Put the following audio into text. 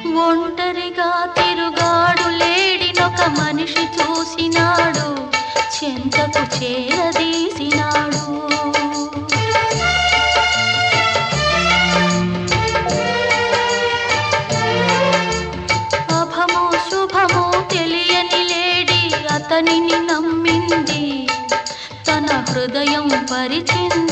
ఒంటరిగా తిరుగాడు లేడినొక మనిషి చూసినాడు, చెంతకు చేరదీసినాడు. అభమో శుభమో తెలియని లేడి అతనిని నమ్మింది, తన హృదయం పరిచింది.